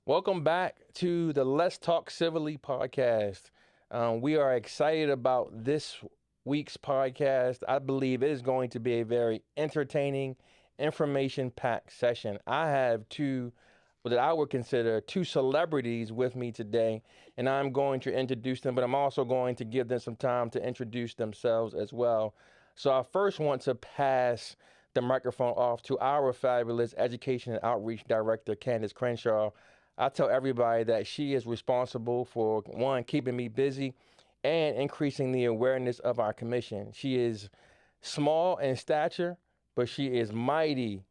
Welcome back to the Let's Talk Civilly podcast. We are excited about this week's podcast. I believe it is going to be a very entertaining, information packed session. I have two, what I would consider two celebrities with me today, and I'm going to introduce them, but I'm also going to give them some time to introduce themselves as well. So I first want to pass the microphone off to our fabulous Education and Outreach Director, Candice Crenshaw. I tell everybody that she is responsible for one, keeping me busy and increasing the awareness of our commission. She is small in stature, but she is mighty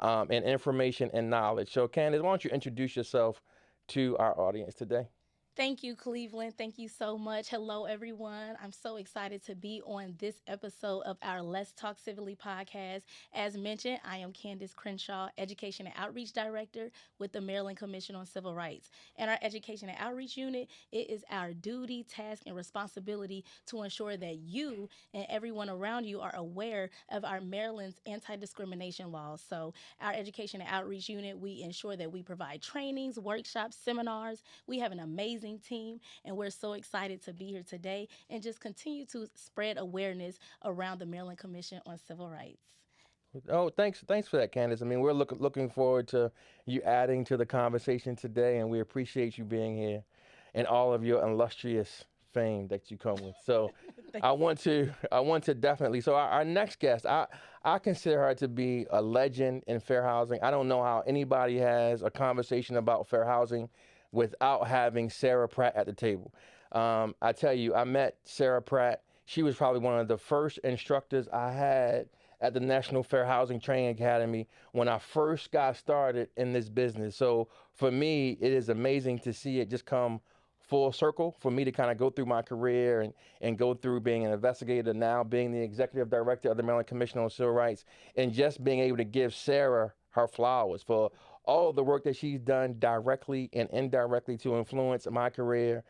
in information and knowledge. So, Candace, why don't you introduce yourself to our audience today? Thank you, Cleveland. Thank you so much. Hello, everyone. I'm so excited to be on this episode of our Let's Talk Civilly podcast. As mentioned, I am Candice Crenshaw, Education and Outreach Director with the Maryland Commission on Civil Rights. And our Education and Outreach Unit, it is our duty, task, and responsibility to ensure that you and everyone around you are aware of our Maryland's anti-discrimination laws. So our Education and Outreach Unit, we ensure that we provide trainings, workshops, seminars. We have an amazing team, and we're so excited to be here today and just continue to spread awareness around the Maryland Commission on Civil Rights. Oh, thanks for that, Candace. I mean, we're looking forward to you adding to the conversation today, and we appreciate you being here and all of your illustrious fame that you come with. So, Thank I want to definitely. So, our next guest, I consider her to be a legend in fair housing. I don't know how anybody has a conversation about fair housing without having Sara Pratt at the table. I tell you, I met Sara Pratt. She was probably one of the first instructors I had at the National Fair Housing Training Academy when I first got started in this business. So for me, it is amazing to see it just come full circle for me to kind of go through my career and go through being an investigator, now being the executive director of the Maryland Commission on Civil Rights, and just being able to give Sara her flowers for all the work that she's done directly and indirectly to influence my career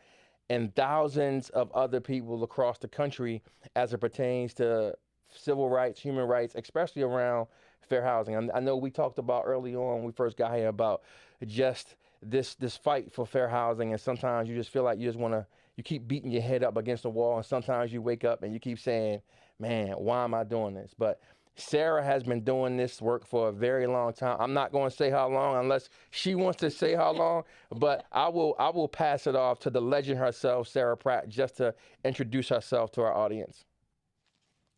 and thousands of other people across the country as it pertains to civil rights, human rights, especially around fair housing. I know we talked about early on when we first got here about just this fight for fair housing, and sometimes you just feel like you just want to you keep beating your head up against the wall, and sometimes you wake up and you keep saying, "Man, why am I doing this?" But Sara has been doing this work for a very long time. I'm not going to say how long unless she wants to say how long, but I will pass it off to the legend herself, Sara Pratt, just to introduce herself to our audience.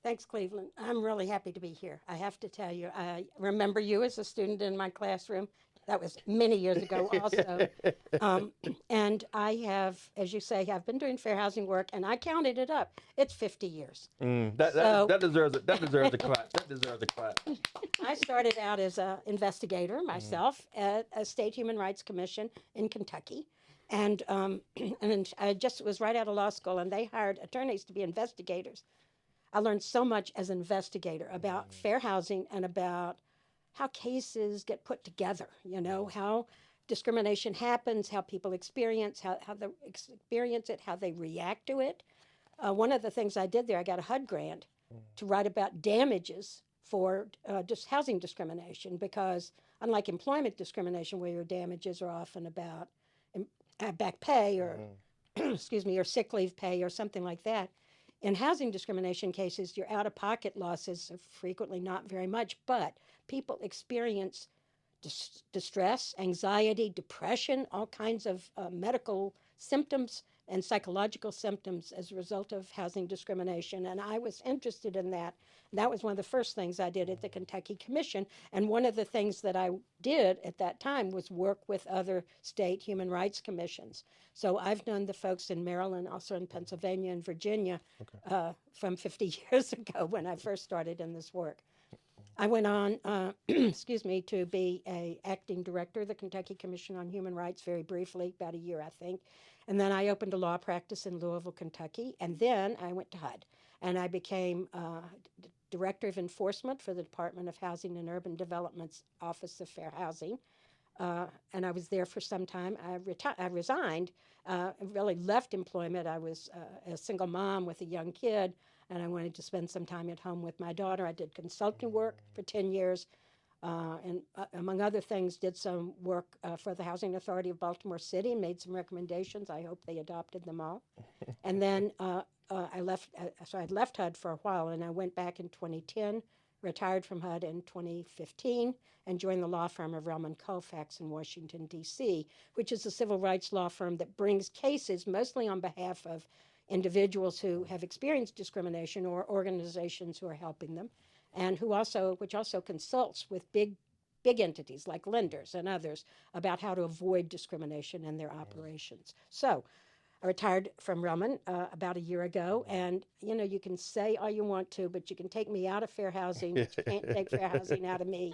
Thanks, Cleveland. I'm really happy to be here. I have to tell you, I remember you as a student in my classroom. That was many years ago, also. Um, and I have, as you say, I've been doing fair housing work, and I counted it up. It's 50 years. That So that deserves it. That deserves a clap. That deserves a clap. I started out as an investigator myself at a state human rights commission in Kentucky. And I just was right out of law school, and they hired attorneys to be investigators. I learned so much as an investigator about fair housing and about how cases get put together, how discrimination happens, how people how they experience it, how they react to it. One of the things I did there, I got a HUD grant to write about damages for just housing discrimination because unlike employment discrimination where your damages are often about back pay or excuse me, or sick leave pay or something like that, in housing discrimination cases, your out of pocket losses are frequently not very much, but people experience distress, anxiety, depression, all kinds of medical symptoms and psychological symptoms as a result of housing discrimination. And I was interested in that. That was one of the first things I did at the Kentucky Commission. And one of the things that I did at that time was work with other state human rights commissions. So I've known the folks in Maryland, also in Pennsylvania and Virginia from 50 years ago when I first started in this work. I went on, excuse me, to be a acting director of the Kentucky Commission on Human Rights very briefly, about a year, I think. And then I opened a law practice in Louisville, Kentucky. And then I went to HUD and I became director of enforcement for the Department of Housing and Urban Development's Office of Fair Housing. And I was there for some time. I resigned, really left employment. I was a single mom with a young kid, and I wanted to spend some time at home with my daughter. I did consulting work for 10 years and among other things, did some work for the Housing Authority of Baltimore City and made some recommendations. I hope they adopted them all. And then I left, so I'd left HUD for a while, and I went back in 2010, retired from HUD in 2015, and joined the law firm of Relman Colfax in Washington, D.C., which is a civil rights law firm that brings cases mostly on behalf of individuals who have experienced discrimination or organizations who are helping them, and which also consults with big entities like lenders and others about how to avoid discrimination in their operations. So I retired from Relman about a year ago, and you can say all you want to, but you can take me out of fair housing, but you can't take fair housing out of me.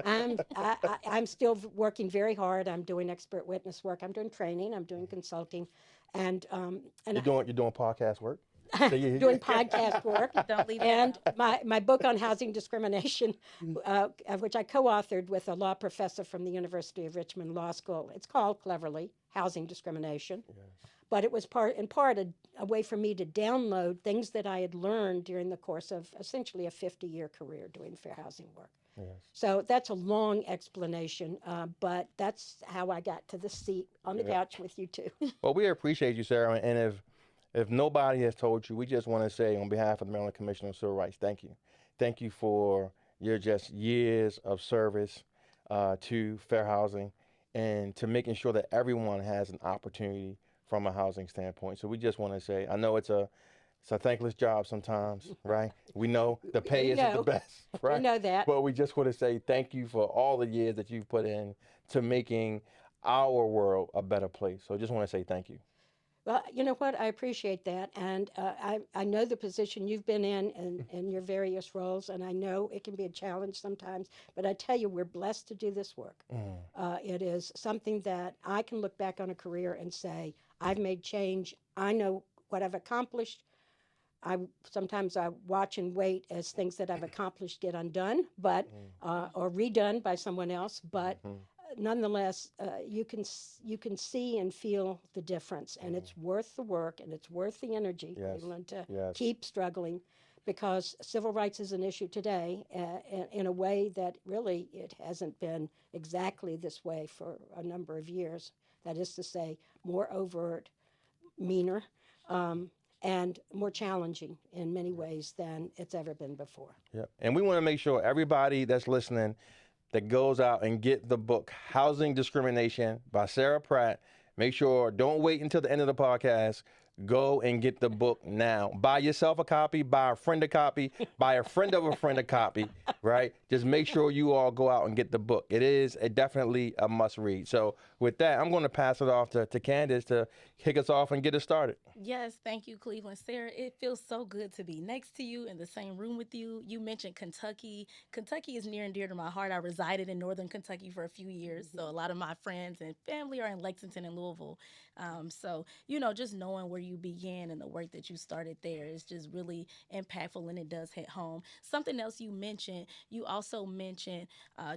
I'm still working very hard. I'm doing expert witness work. I'm doing training. I'm doing consulting, and you're doing podcast work. doing podcast work. Don't leave And that my book on housing discrimination, which I co-authored with a law professor from the University of Richmond Law School. It's called, cleverly, Housing Discrimination. Yes. But it was in part a way for me to download things that I had learned during the course of essentially a 50-year career doing fair housing work. Yes. So that's a long explanation, but that's how I got to the seat on the couch with you two. Well, we appreciate you, Sarah, and if nobody has told you, we just want to say on behalf of the Maryland Commission on Civil Rights, thank you. Thank you for your just years of service to fair housing and to making sure that everyone has an opportunity from a housing standpoint. So we just want to say, I know it's a thankless job sometimes, right? We know the pay isn't the best, right? We know that. But we just want to say thank you for all the years that you've put in to making our world a better place. So I just want to say thank you. Well, you know what? I appreciate that. And I know the position you've been in your various roles, and I know it can be a challenge sometimes. But I tell you, we're blessed to do this work. It is something that I can look back on a career and say, I've made change. I know what I've accomplished. Sometimes I watch and wait as things that I've accomplished get undone, but or redone by someone else. But nonetheless, you can see and feel the difference, and it's worth the work, and it's worth the energy, Cleveland, to keep struggling, because civil rights is an issue today in a way that really it hasn't been exactly this way for a number of years. That is to say, more overt, meaner, and more challenging in many ways than it's ever been before. Yeah, and we want to make sure everybody that's listening that goes out and get the book, Housing Discrimination by Sara Pratt. Make sure, don't wait until the end of the podcast. Go and get the book now. Buy yourself a copy, buy a friend a copy, buy a friend of a friend a copy, right? Just make sure you all go out and get the book. It is definitely a must read. So with that, I'm going to pass it off to Candice to kick us off and get us started. Yes, thank you, Cleveland. Sarah, it feels so good to be next to you in the same room with you. You mentioned Kentucky. Kentucky is near and dear to my heart. I resided in northern Kentucky for a few years, so a lot of my friends and family are in Lexington and Louisville. So, just knowing where you began and the work that you started there is just really impactful, and it does hit home. Something else you also mentioned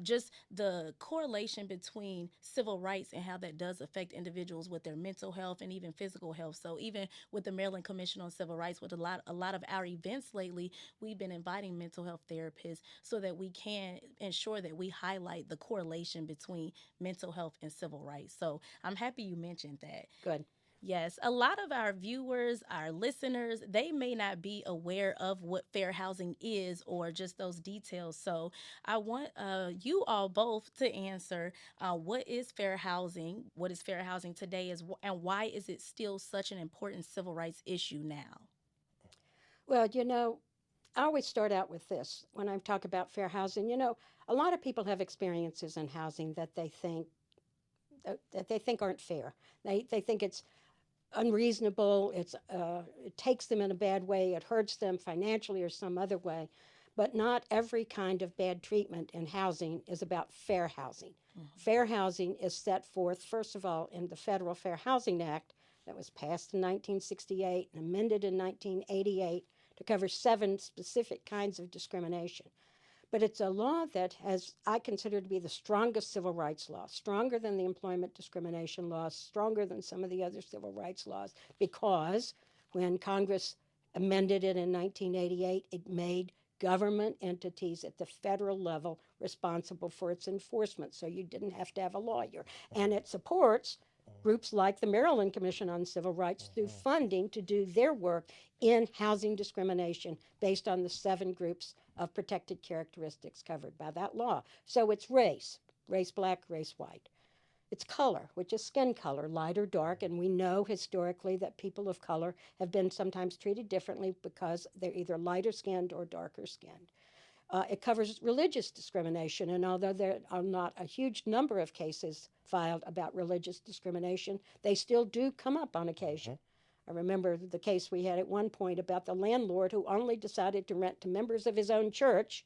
just the correlation between civil rights and how that does affect individuals with their mental health and even physical health. So even with the Maryland Commission on Civil Rights, with a lot of our events lately, we've been inviting mental health therapists so that we can ensure that we highlight the correlation between mental health and civil rights. So I'm happy you mentioned that. Good. Yes, a lot of our viewers, our listeners, they may not be aware of what fair housing is or just those details. So I want you all both to answer what is fair housing today, and why is it still such an important civil rights issue now? Well, I always start out with this when I talk about fair housing. A lot of people have experiences in housing that they think aren't fair. They think it's unreasonable. It takes them in a bad way. It hurts them financially or some other way. But not every kind of bad treatment in housing is about fair housing. Mm-hmm. Fair housing is set forth, first of all, in the Federal Fair Housing Act that was passed in 1968 and amended in 1988 to cover 7 specific kinds of discrimination. But it's a law that I consider to be the strongest civil rights law, stronger than the employment discrimination laws, stronger than some of the other civil rights laws, because when Congress amended it in 1988, it made government entities at the federal level responsible for its enforcement, so you didn't have to have a lawyer. And it supports groups like the Maryland Commission on Civil Rights through funding to do their work in housing discrimination based on the 7 groups of protected characteristics covered by that law. So it's race, race black, race white. It's color, which is skin color, light or dark, and we know historically that people of color have been sometimes treated differently because they're either lighter skinned or darker skinned. It covers religious discrimination, and although there are not a huge number of cases filed about religious discrimination, they still do come up on occasion. I remember the case we had at one point about the landlord who only decided to rent to members of his own church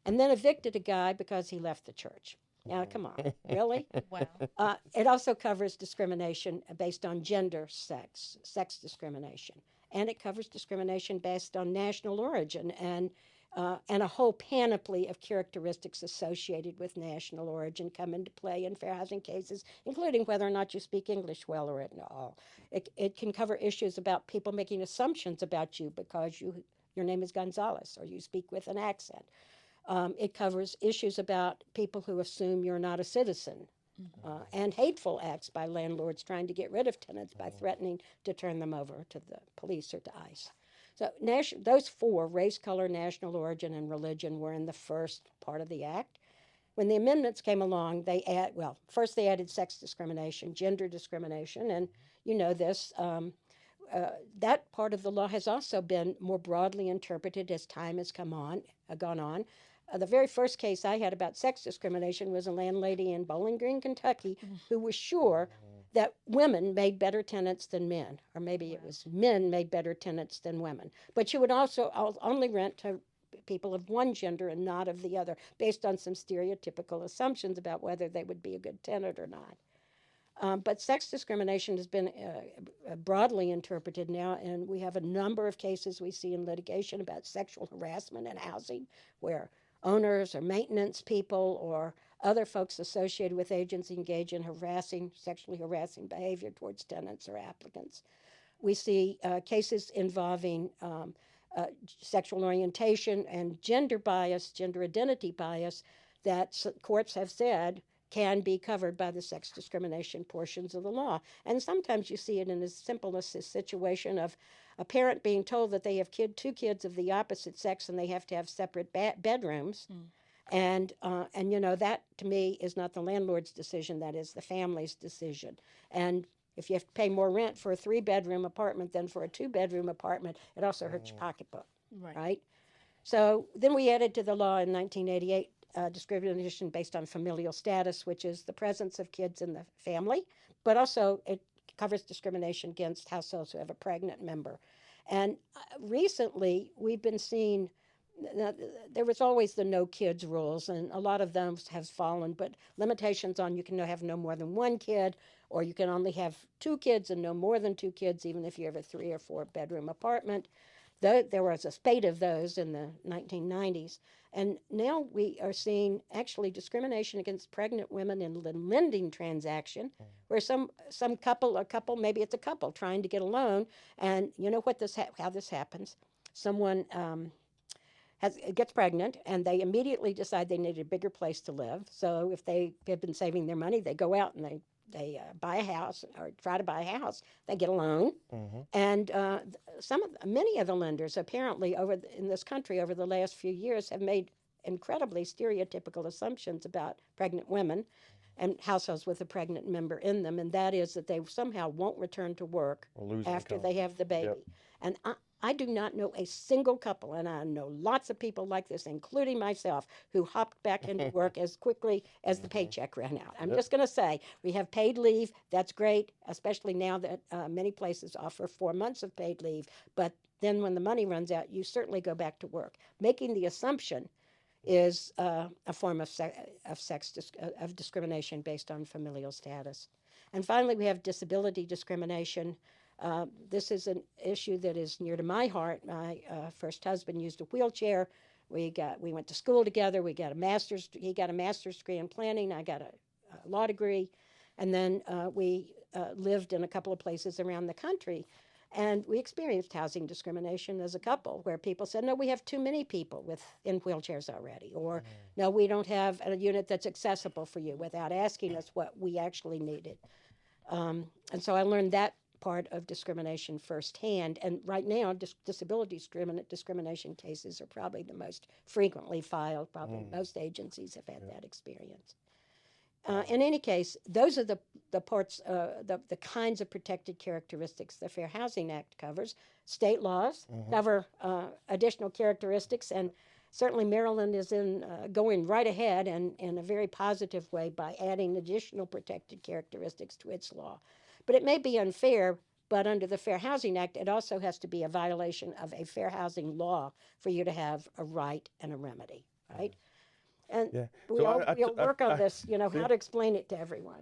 and then evicted a guy because he left the church. Now, come on, really? Wow. It also covers discrimination based on gender, sex discrimination. And it covers discrimination based on national origin and a whole panoply of characteristics associated with national origin come into play in fair housing cases, including whether or not you speak English well or at all. It can cover issues about people making assumptions about you because your name is Gonzalez or you speak with an accent. It covers issues about people who assume you're not a citizen and hateful acts by landlords trying to get rid of tenants by threatening to turn them over to the police or to ICE. So those 4, race, color, national origin, and religion, were in the first part of the act. When the amendments came along, first they added sex discrimination, gender discrimination, and you know this. That part of the law has also been more broadly interpreted as time has gone on. The very first case I had about sex discrimination was a landlady in Bowling Green, Kentucky, who was sure that women made better tenants than men, or maybe it was men made better tenants than women. But she would also only rent to people of one gender and not of the other, based on some stereotypical assumptions about whether they would be a good tenant or not. But sex discrimination has been broadly interpreted now, and we have a number of cases we see in litigation about sexual harassment in housing, where owners or maintenance people or other folks associated with agents engage in sexually harassing behavior towards tenants or applicants. We see cases involving sexual orientation and gender bias, gender identity bias, that courts have said can be covered by the sex discrimination portions of the law. And sometimes you see it in as simple as this situation of a parent being told that they have 2 kids of the opposite sex and they have to have separate bedrooms. And you know, that to me is not the landlord's decision, that is the family's decision. And if you have to pay more rent for a 3-bedroom apartment than for a 2-bedroom apartment, it also hurts your pocketbook, right? So then we added to the law in 1988 discrimination based on familial status, which is the presence of kids in the family, but also it covers discrimination against households who have a pregnant member. And recently, we've been seeing, there was always the no kids rules, and a lot of those have fallen, but limitations on you can have no more than 1 kid, or you can only have 2 kids and no more than 2 kids, even if you have a 3 or 4 bedroom apartment. There was a spate of those in the 1990s. And now we are seeing actually discrimination against pregnant women in the lending transaction, where some couple, maybe it's a couple trying to get a loan, and you know how this happens. Someone gets pregnant, and they immediately decide they need a bigger place to live. So if they have been saving their money, they go out and they buy a house or try to buy a house. They get a loan, and many of the lenders apparently in this country over the last few years have made incredibly stereotypical assumptions about pregnant women and households with a pregnant member in them, and that is that they somehow won't return to work after they have the baby. And I do not know a single couple, and I know lots of people like this, including myself, who hopped back into work as quickly as the paycheck ran out. I'm just going to say, we have paid leave. That's great, especially now that many places offer 4 months of paid leave. But then when the money runs out, you certainly go back to work. Making the assumption is a form of discrimination based on familial status. And finally, we have disability discrimination. This is an issue that is near to my heart. My first husband used a wheelchair. We went to school together. He got a master's degree in planning. I got a law degree, and then we lived in a couple of places around the country. And we experienced housing discrimination as a couple where people said, no, we have too many people in wheelchairs already, or no, we don't have a unit that's accessible for you, without asking us what we actually needed. And so I learned that part of discrimination firsthand. And right now, disability discrimination cases are probably the most frequently filed. Probably most agencies have had that experience. In any case, those are the parts, the kinds of protected characteristics the Fair Housing Act covers. State laws cover additional characteristics, and certainly Maryland is going right ahead and in a very positive way by adding additional protected characteristics to its law. But it may be unfair, but under the Fair Housing Act, it also has to be a violation of a fair housing law for you to have a right and a remedy, right? And we'll work on this, how to explain it to everyone.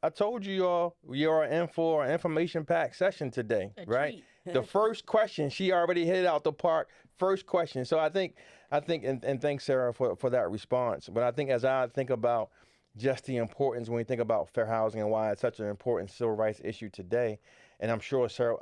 I told you you're in for an information-packed session today, right? The first question, she already hit it out the park. First question. So I think, and thanks, Sarah, for that response. But I think as I think about just the importance when we think about fair housing and why it's such an important civil rights issue today, and I'm sure Sarah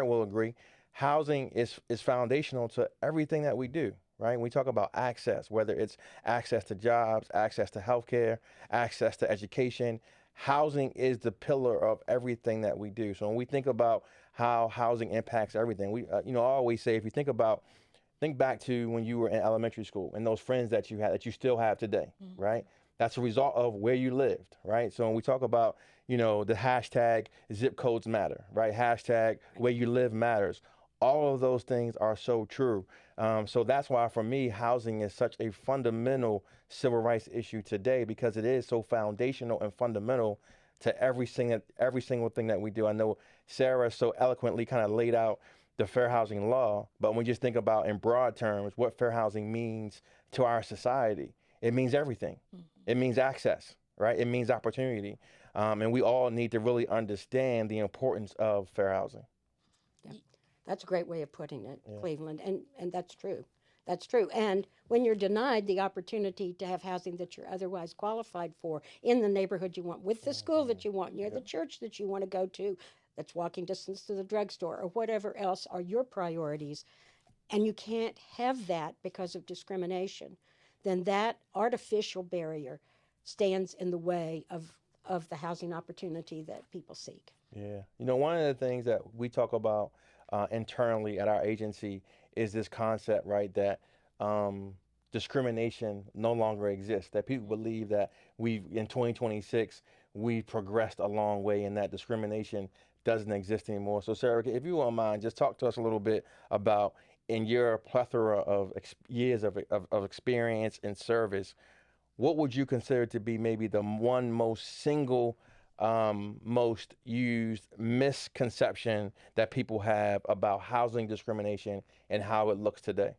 will agree, housing is foundational to everything that we do. Right? When we talk about access, whether it's access to jobs, access to healthcare, access to education, housing is the pillar of everything that we do. So when we think about how housing impacts everything, we, I always say, if you think back to when you were in elementary school and those friends that you had, that you still have today, right? That's a result of where you lived, right? So when we talk about, the hashtag zip codes matter, right? Hashtag where you live matters. All of those things are so true. So that's why, for me, housing is such a fundamental civil rights issue today, because it is so foundational and fundamental to every single thing that we do. I know Sarah so eloquently kind of laid out the fair housing law, but when we just think about in broad terms what fair housing means to our society, it means everything. It means access, right? It means opportunity. And we all need to really understand the importance of fair housing. That's a great way of putting it, Cleveland, and that's true. That's true. And when you're denied the opportunity to have housing that you're otherwise qualified for in the neighborhood you want, with the school that you want, near the church that you want to go to, that's walking distance to the drugstore, or whatever else are your priorities, and you can't have that because of discrimination, then that artificial barrier stands in the way of the housing opportunity that people seek. Yeah. One of the things that we talk about internally at our agency is this concept, right, that discrimination no longer exists, that people believe that in 2026, we've progressed a long way and that discrimination doesn't exist anymore. So Sarah, if you won't mind, just talk to us a little bit about, in your plethora of years of experience and service, what would you consider to be maybe the one most used misconception that people have about housing discrimination and how it looks today?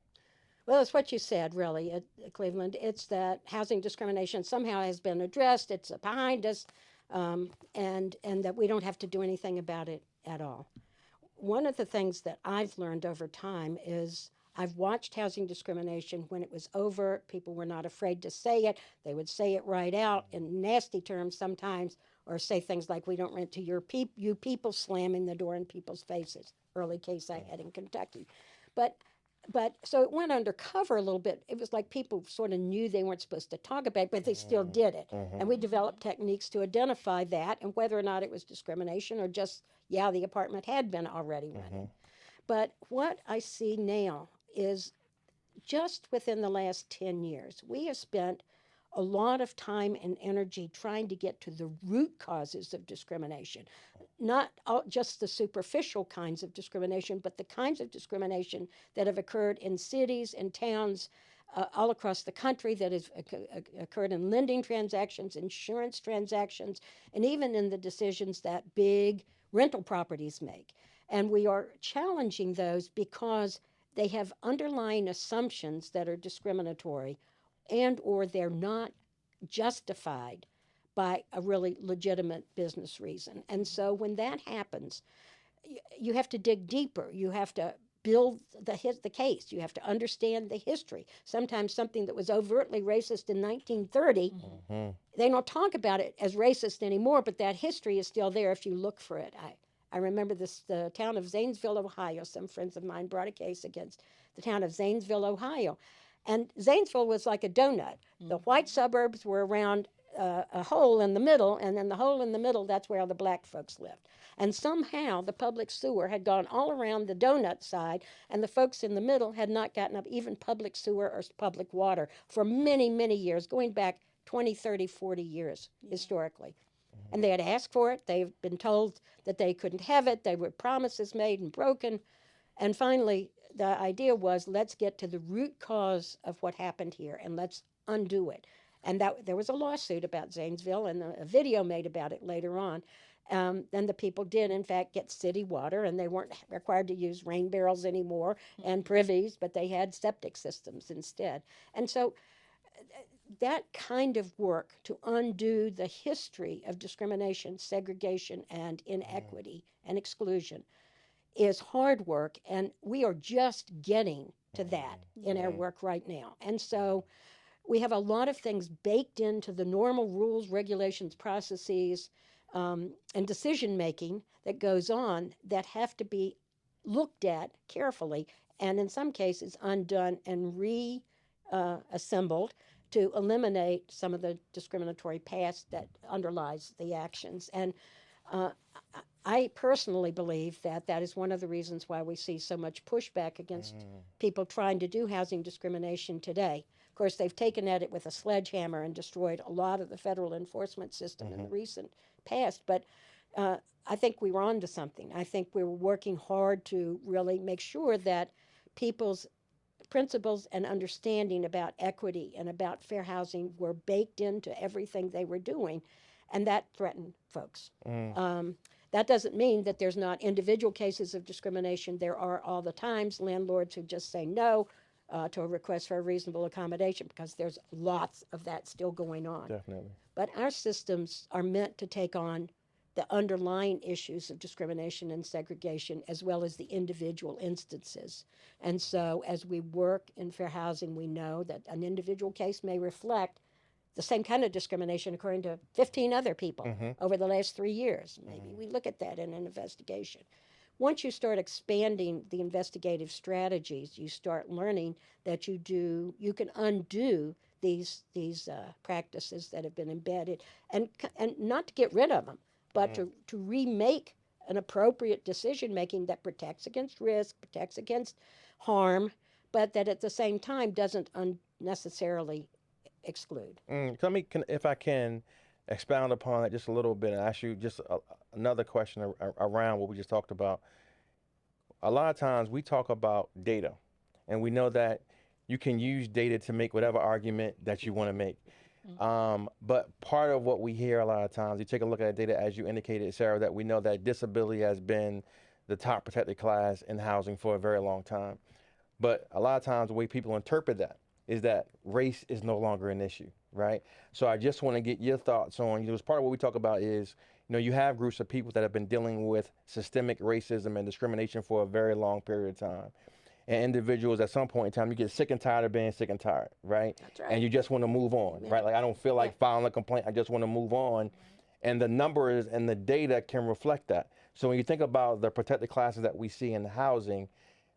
Well, it's what you said, really, Cleveland. It's that housing discrimination somehow has been addressed, it's behind us, and that we don't have to do anything about it at all. One of the things that I've learned over time is I've watched housing discrimination when it was overt. People were not afraid to say it. They would say it right out in nasty terms sometimes, or say things like, we don't rent to you people, slamming the door in people's faces. Early case I had in Kentucky. But so it went undercover a little bit. It was like people sort of knew they weren't supposed to talk about it, but they still did it. And we developed techniques to identify that and whether or not it was discrimination or just, the apartment had been already rented. But what I see now is just within the last 10 years, we have spent a lot of time and energy trying to get to the root causes of discrimination, not just the superficial kinds of discrimination, but the kinds of discrimination that have occurred in cities and towns all across the country, that has occurred in lending transactions, insurance transactions, and even in the decisions that big rental properties make. And we are challenging those because they have underlying assumptions that are discriminatory, and or they're not justified by a really legitimate business reason. And so when that happens, you have to dig deeper. You have to build the case. You have to understand the history. Sometimes something that was overtly racist in 1930, they don't talk about it as racist anymore, but that history is still there if you look for it. I remember the town of Zanesville, Ohio. Some friends of mine brought a case against the town of Zanesville, Ohio. And Zanesville was like a donut. The white suburbs were around a hole in the middle, and then the hole in the middle, that's where all the black folks lived. And somehow the public sewer had gone all around the donut side, and the folks in the middle had not gotten up even public sewer or public water for many, many years, going back 20, 30, 40 years historically. And they had asked for it. They've been told that they couldn't have it. There were promises made and broken. And finally, the idea was, let's get to the root cause of what happened here and let's undo it. And that there was a lawsuit about Zanesville and a video made about it later on. And the people did, in fact, get city water, and they weren't required to use rain barrels anymore and privies, but they had septic systems instead. And so that kind of work to undo the history of discrimination, segregation, and inequity and exclusion is hard work, and we are just getting to that in our work right now. And so we have a lot of things baked into the normal rules, regulations, processes, and decision making that goes on that have to be looked at carefully, and in some cases undone and reassembled to eliminate some of the discriminatory past that underlies the actions. And I personally believe that that is one of the reasons why we see so much pushback against people trying to do housing discrimination today. Of course, they've taken at it with a sledgehammer and destroyed a lot of the federal enforcement system in the recent past, but I think we were onto something. I think we were working hard to really make sure that people's principles and understanding about equity and about fair housing were baked into everything they were doing, and that threatened folks. That doesn't mean that there's not individual cases of discrimination. There are all the times landlords who just say no to a request for a reasonable accommodation, because there's lots of that still going on. Definitely. But our systems are meant to take on the underlying issues of discrimination and segregation, as well as the individual instances. And so as we work in fair housing, we know that an individual case may reflect the same kind of discrimination according to 15 other people over the last 3 years. Maybe we look at that in an investigation. Once you start expanding the investigative strategies, you start learning that you can undo these practices that have been embedded, and not to get rid of them, but to remake an appropriate decision making that protects against risk, protects against harm, but that at the same time doesn't unnecessarily exclude. If I can expound upon that just a little bit and ask you just another question around what we just talked about. A lot of times we talk about data, and we know that you can use data to make whatever argument that you want to make. But part of what we hear a lot of times, you take a look at data, as you indicated, Sarah, that we know that disability has been the top protected class in housing for a very long time. But a lot of times the way people interpret that is that race is no longer an issue, right? So I just want to get your thoughts on, as part of what we talk about is, you have groups of people that have been dealing with systemic racism and discrimination for a very long period of time. And individuals at some point in time, you get sick and tired of being sick and tired, right? That's right. And you just want to move on, right? Like, I don't feel like filing a complaint, I just want to move on. And the numbers and the data can reflect that. So when you think about the protected classes that we see in housing,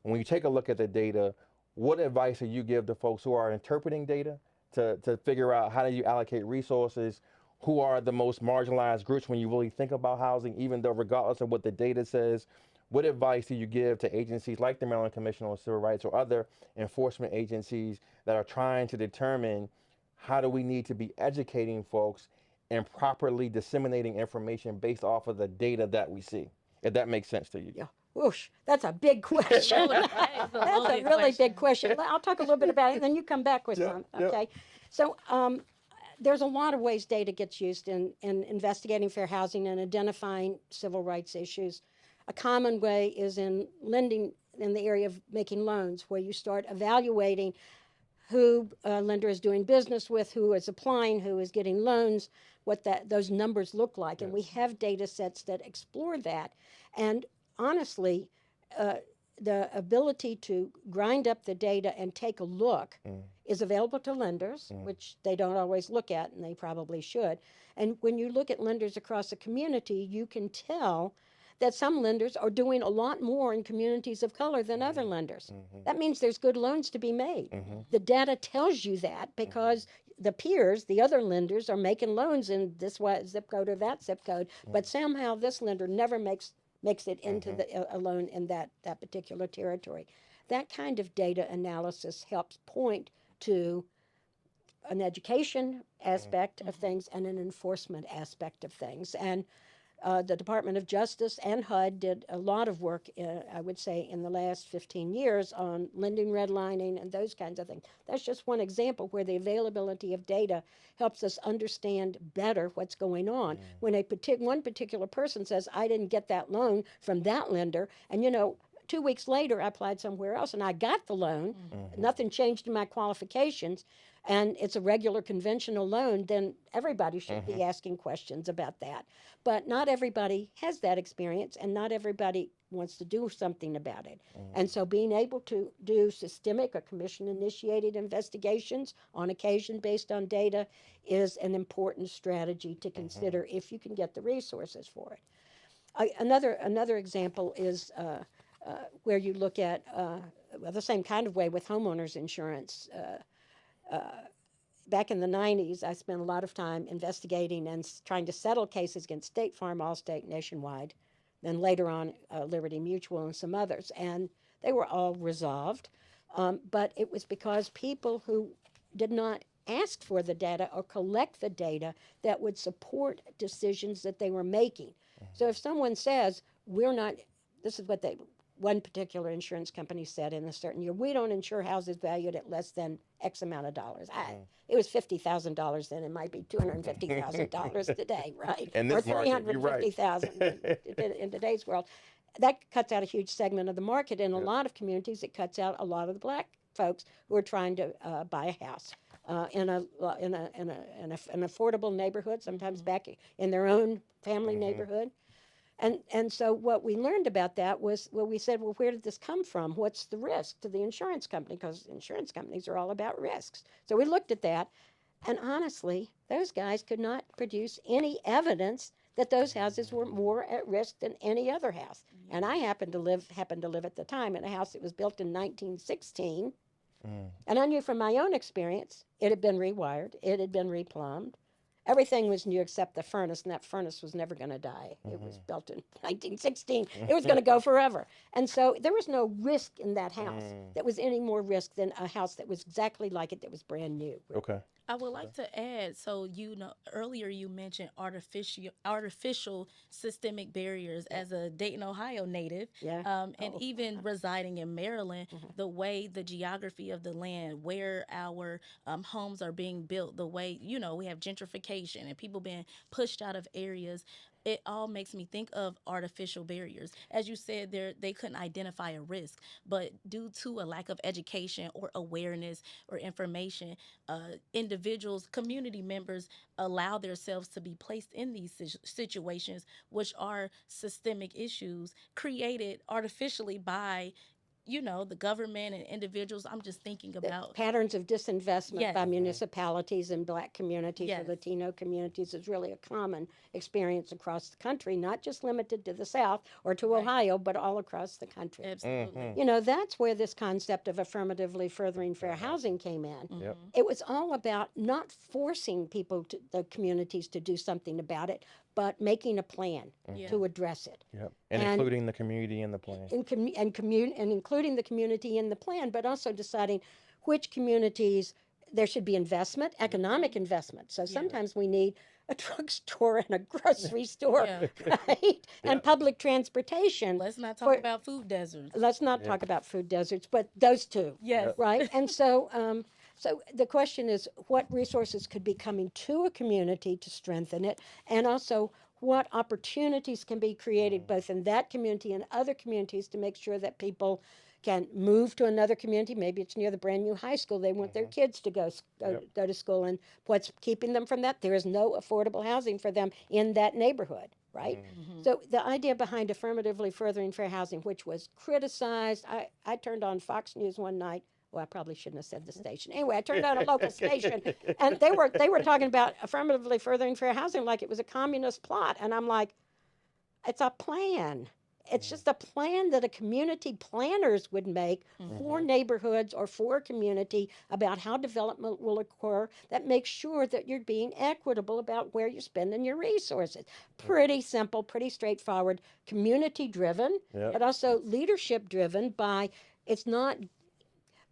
when you take a look at the data, what advice do you give to folks who are interpreting data to figure out how do you allocate resources? Who are the most marginalized groups when you really think about housing, even though regardless of what the data says? What advice do you give to agencies like the Maryland Commission on Civil Rights or other enforcement agencies that are trying to determine how do we need to be educating folks and properly disseminating information based off of the data that we see? If that makes sense to you. Yeah. Whoosh, that's a big question. That's a really big question. I'll talk a little bit about it, and then you come back with some, okay? So there's a lot of ways data gets used in investigating fair housing and identifying civil rights issues. A common way is in lending, in the area of making loans, where you start evaluating who a lender is doing business with, who is applying, who is getting loans, what those numbers look like. And we have data sets that explore that. And honestly, the ability to grind up the data and take a look is available to lenders, which they don't always look at, and they probably should. And when you look at lenders across the community, you can tell that some lenders are doing a lot more in communities of color than other lenders. That means there's good loans to be made. The data tells you that because the peers, the other lenders, are making loans in this zip code or that zip code, but somehow this lender never makes it into a loan in that particular territory. That kind of data analysis helps point to an education aspect of things and an enforcement aspect of things. And the Department of Justice and HUD did a lot of work, I would say, in the last 15 years on lending redlining and those kinds of things. That's just one example where the availability of data helps us understand better what's going on. When one particular person says, I didn't get that loan from that lender, and 2 weeks later I applied somewhere else and I got the loan, nothing changed in my qualifications, and it's a regular conventional loan, then everybody should be asking questions about that. But not everybody has that experience, and not everybody wants to do something about it. And so being able to do systemic or commission-initiated investigations on occasion based on data is an important strategy to consider if you can get the resources for it. Another example is where you look at the same kind of way with homeowners insurance. Back in the 90s, I spent a lot of time investigating and trying to settle cases against State Farm, Allstate, Nationwide, then later on Liberty Mutual and some others. And they were all resolved. But it was because people who did not ask for the data or collect the data that would support decisions that they were making. So if someone says, this is what one particular insurance company said in a certain year, we don't insure houses valued at less than X amount of dollars. It was $50,000 then. It might be $250,000 today, right? In this or $350,000 in today's world. That cuts out a huge segment of the market. In a lot of communities, it cuts out a lot of the black folks who are trying to buy a house in an affordable neighborhood, sometimes back in their own family neighborhood. And so what we learned about that was, we said, well, where did this come from? What's the risk to the insurance company? Because insurance companies are all about risks. So we looked at that, and honestly, those guys could not produce any evidence that those houses were more at risk than any other house. And I happened to live at the time in a house that was built in 1916. And I knew from my own experience, it had been rewired, it had been replumbed. Everything was new except the furnace, and that furnace was never going to die. It was built in 1916. It was going to go forever. And so there was no risk in that house that was any more risk than a house that was exactly like it, that was brand new. Okay. I would like to add, so earlier you mentioned artificial systemic barriers as a Dayton, Ohio native, and even residing in Maryland, the way the geography of the land, where our homes are being built, the way, we have gentrification and people being pushed out of areas. It all makes me think of artificial barriers. As you said, they couldn't identify a risk, but due to a lack of education or awareness or information, individuals, community members allow themselves to be placed in these situations, which are systemic issues created artificially by the government and individuals. I'm just thinking about patterns of disinvestment by municipalities and black communities or Latino communities is really a common experience across the country, not just limited to the South or to Ohio, but all across the country. Absolutely. That's where this concept of affirmatively furthering fair housing came in. It was all about not forcing the communities to do something about it, but making a plan to address it. And including the community in the plan. And including the community in the plan, but also deciding which communities there should be investment, economic investment. So sometimes we need a drugstore and a grocery store, right? And public transportation. Let's not talk about food deserts. Let's not talk about food deserts, but those two. Yes. Right? And so so the question is, what resources could be coming to a community to strengthen it, and also what opportunities can be created both in that community and other communities to make sure that people can move to another community. Maybe it's near the brand new high school. They want their kids to go to school, and what's keeping them from that? There is no affordable housing for them in that neighborhood. Right? So the idea behind affirmatively furthering fair housing, which was criticized, I turned on Fox News one night. Well, I probably shouldn't have said the station. Anyway, I turned on a local station, and they were talking about affirmatively furthering fair housing like it was a communist plot. And I'm like, It's a plan. It's just a plan that a community planners would make for Mm-hmm. neighborhoods or for a community about how development will occur that makes sure that you're being equitable about where you're spending your resources. Pretty simple, pretty straightforward, community driven, Yep. but also leadership driven by it's not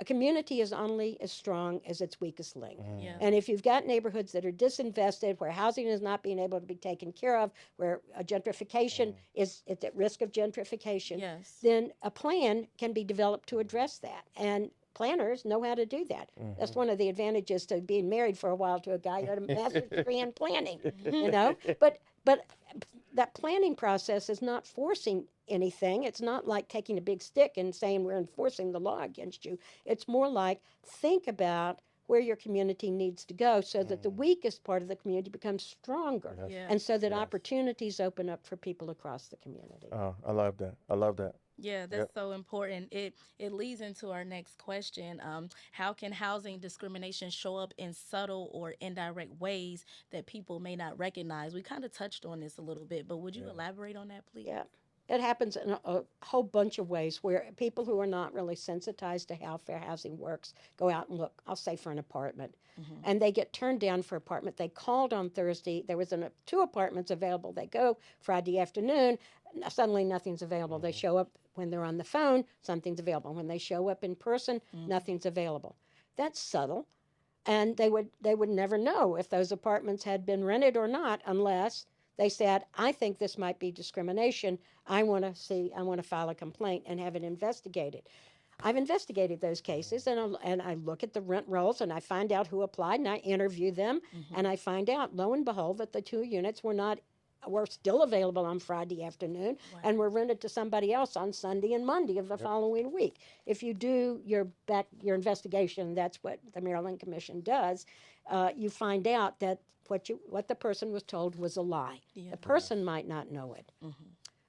a community is only as strong as its weakest link. Yeah. And if you've got neighborhoods that are disinvested, where housing is not being able to be taken care of, where gentrification is at risk of gentrification, Yes. then a plan can be developed to address that. And planners know how to do that. That's one of the advantages to being married for a while to a guy who had a master's degree in planning, you know. But that planning process is not forcing anything. It's not like taking a big stick and saying we're enforcing the law against you. It's more like think about where your community needs to go so that the weakest part of the community becomes stronger Yes. Yeah. and so that Yes. opportunities open up for people across the community. Oh, I love that. I love that. Yeah, that's Yep. so important. It leads into our next question. How can housing discrimination show up in subtle or indirect ways that people may not recognize? We kind of touched on this a little bit, but would you Yeah. elaborate on that, please? Yeah. It happens in a whole bunch of ways where people who are not really sensitized to how fair housing works go out and look, I'll say for an apartment, Mm-hmm. and they get turned down for apartment. They called on Thursday. There was two apartments available. They go Friday afternoon. Suddenly nothing's available. They show up when they're on the phone, something's available. When they show up in person, Mm-hmm. nothing's available. That's subtle. And they would never know if those apartments had been rented or not unless they said, I think this might be discrimination. I want to file a complaint and have it investigated. I've investigated those cases, and I look at the rent rolls and I find out who applied and I interview them, Mm-hmm. and I find out, lo and behold, that the two units were still available on Friday afternoon Wow. and were rented to somebody else on Sunday and Monday of the following week. If you do your investigation, that's what the Maryland Commission does. You find out that what the person was told was a lie. Yeah. The person might not know it. Mm-hmm.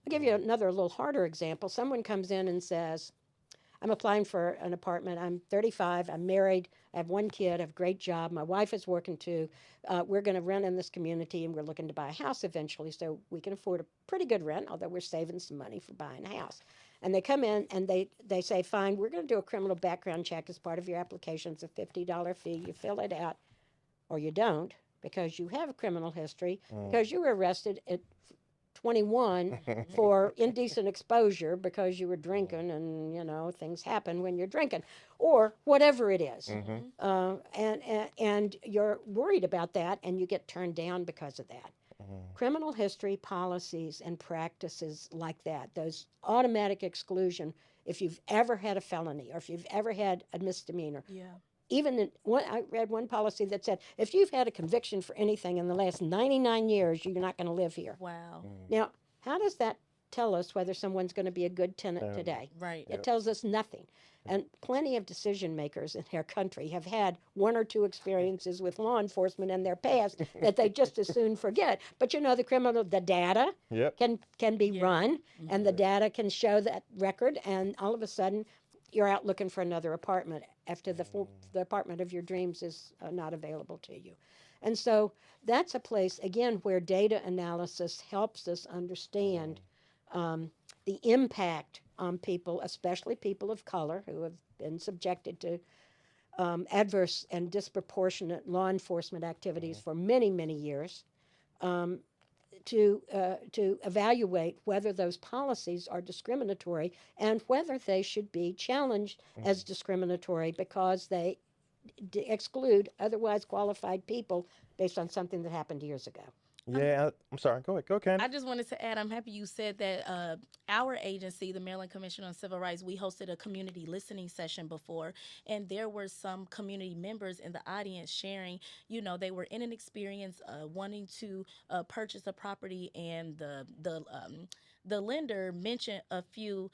I'll give you another little harder example. Someone comes in and says, I'm applying for an apartment. I'm 35. I'm married. I have one kid. I have a great job. My wife is working too. We're going to rent in this community, and we're looking to buy a house eventually, so we can afford a pretty good rent, although we're saving some money for buying a house. And they come in and they say, fine, we're going to do a criminal background check as part of your application. It's a $50 fee. You fill it out, or you don't, because you have a criminal history, because you were arrested at 21 for indecent exposure because you were drinking, and things happen when you're drinking, or whatever it is. Mm-hmm. And you're worried about that, and you get turned down because of that. Criminal history policies and practices like that, those automatic exclusion, if you've ever had a felony or if you've ever had a misdemeanor. Yeah. Even I read one policy that said, if you've had a conviction for anything in the last 99 years, you're not going to live here. Wow. Now, how does that tell us whether someone's going to be a good tenant today? Right. It tells us nothing. And plenty of decision makers in our country have had one or two experiences with law enforcement in their past that they just as soon forget. But the data Yep. can be run, and the data can show that record, and all of a sudden you're out looking for another apartment after the apartment of your dreams is not available to you. And so that's a place, again, where data analysis helps us understand the impact on people, especially people of color who have been subjected to adverse and disproportionate law enforcement activities for many, many years, to evaluate whether those policies are discriminatory and whether they should be challenged as discriminatory because they exclude otherwise qualified people based on something that happened years ago. Yeah. I'm sorry. Go ahead. Go, Candice. I just wanted to add, I'm happy you said that our agency, the Maryland Commission on Civil Rights, we hosted a community listening session before, and there were some community members in the audience sharing, they were in an experience wanting to purchase a property, and the lender mentioned a few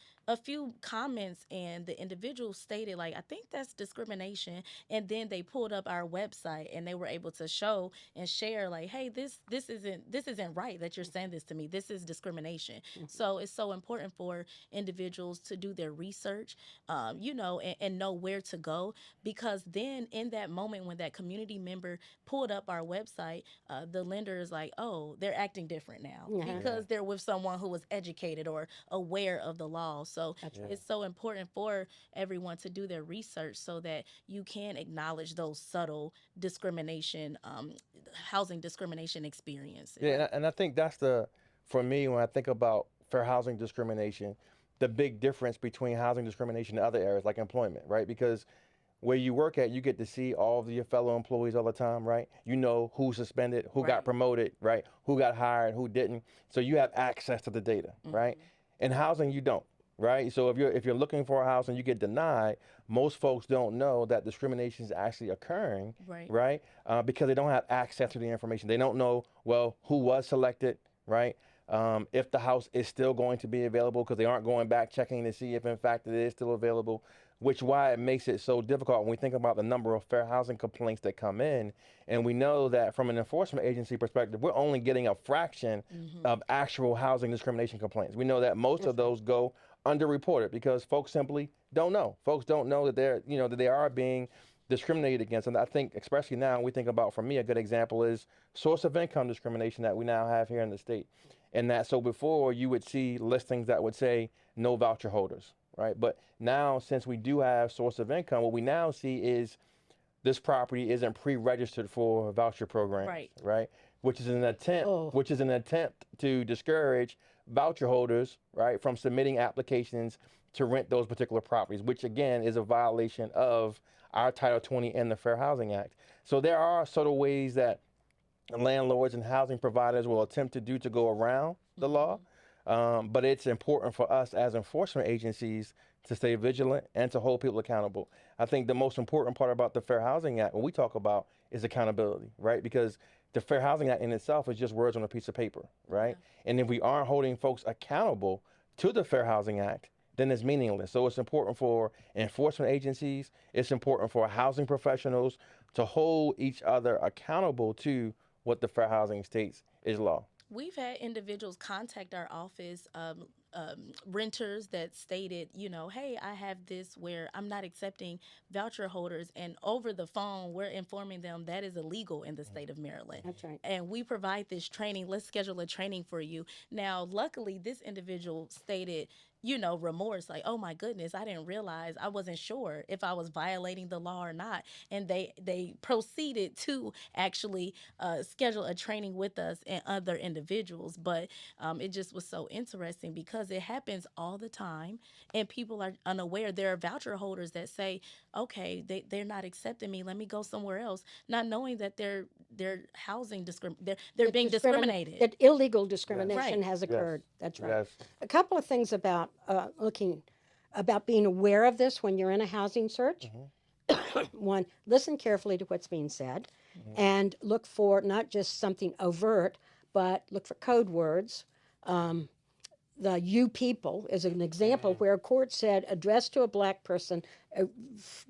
comments, and the individual stated, like, I think that's discrimination. And then they pulled up our website, and they were able to show and share, like, hey, this isn't right that you're saying this to me. This is discrimination. So it's so important for individuals to do their research, and know where to go, because then in that moment when that community member pulled up our website, the lender is like, oh, they're acting different now because they're with someone who was educated or aware of the law. So it's so important for everyone to do their research so that you can acknowledge those subtle discrimination, housing discrimination experiences. Yeah, and I think that's for me, when I think about fair housing discrimination, the big difference between housing discrimination and other areas like employment, right? Because where you work at, you get to see all of your fellow employees all the time, right? You know who's suspended, who got promoted, right? Who got hired, who didn't. So you have access to the data, right? In housing, you don't, right? So if you're looking for a house and you get denied, most folks don't know that discrimination is actually occurring, right? Because they don't have access to the information. They don't know, well, who was selected, right? If the house is still going to be available, because they aren't going back checking to see if in fact it is still available, which why it makes it so difficult when we think about the number of fair housing complaints that come in. And we know that from an enforcement agency perspective, we're only getting a fraction of actual housing discrimination complaints. We know that most of those go underreported because folks simply don't know. Folks don't know that they are being discriminated against. And I think, especially now, we think about, for me, a good example is source of income discrimination that we now have here in the state. And that, so before, you would see listings that would say no voucher holders, right? But now, since we do have source of income, what we now see is this property isn't pre-registered for a voucher program, right? Which is an attempt to discourage voucher holders, right, from submitting applications to rent those particular properties, which again is a violation of our Title 20 and the Fair Housing Act. So there are sort of ways that landlords and housing providers will attempt to do to go around the law. But it's important for us as enforcement agencies to stay vigilant and to hold people accountable. I think the most important part about the Fair Housing Act, when we talk about, is accountability, right? Because the Fair Housing Act in itself is just words on a piece of paper, right? And if we aren't holding folks accountable to the Fair Housing Act, then it's meaningless. So it's important for enforcement agencies, it's important for housing professionals to hold each other accountable to what the fair housing states is law. We've had individuals contact our office, renters that stated, hey, I have this where I'm not accepting voucher holders. And over the phone, we're informing them that is illegal in the state of Maryland. That's right. And we provide this training. Let's schedule a training for you. Now, luckily, this individual stated, remorse, like, oh my goodness, I didn't realize, I wasn't sure if I was violating the law or not. And they proceeded to actually schedule a training with us and other individuals. But it just was so interesting because it happens all the time and people are unaware. There are voucher holders that say, okay, they're not accepting me, let me go somewhere else, not knowing that they're housing they're being discriminated. That illegal discrimination has occurred. That's right. Yes. A couple of things about being aware of this when you're in a housing search. One, listen carefully to what's being said and look for not just something overt, but look for code words. The you people is an example where a court said addressed to a black person,